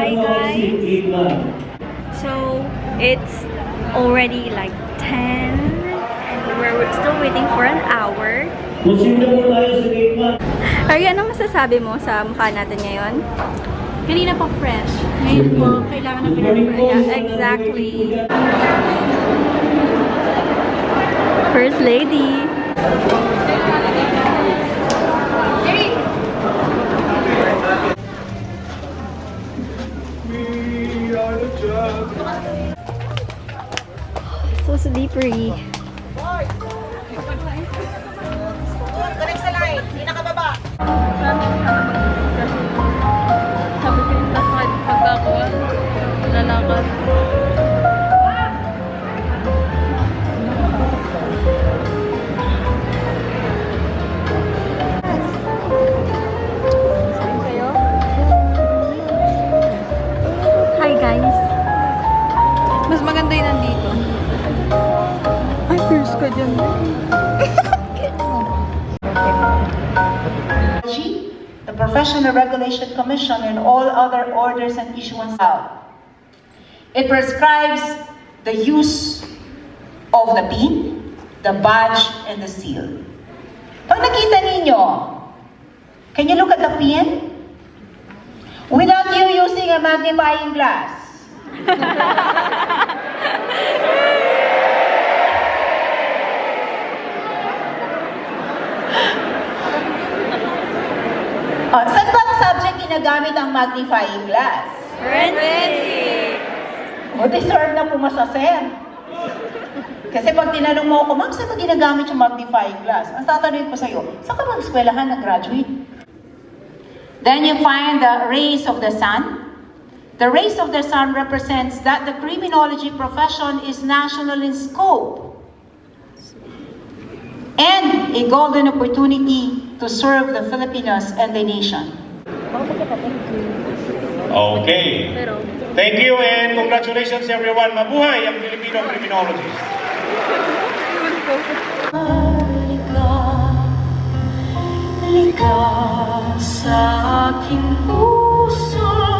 Hi guys! So, it's already like 10 and we're still waiting for an hour. Ari, ano masasabi mo sa mukha natin ngayon? Kanina pa fresh. Ngayon po, kailangan na pinag-fresh. Yeah, exactly. First lady. So slippery. Connect sa line, hindi nakababa. Sabi ko yung paswad pagkakuha. Lalakad. Hi guys. Mas maganda yung nandito. Ay, first ka dyan. The Professional Regulation Commission and all other orders and issuance out. It prescribes the use of the pin, the badge, and the seal. Pag nakita ninyo, can you look at the pin? Without you using a magnifying glass. Saan ba ang subject ginagamit ang magnifying glass? Forensic! O, deserve na pumasa, sir. Kasi pag tinanong mo ako, ma'am, saan ba ginagamit yung magnifying glass? Ang tatanungin ko sa'yo, saan ka mag-eskwelahan nag-graduate? Then you find the rays of the sun. The rays of the sun represents that the criminology profession is national in scope and a golden opportunity to serve the Filipinos and the nation. Okay. Thank you and congratulations everyone. Mabuhay ang Filipino criminologists. Halika sa aking puso.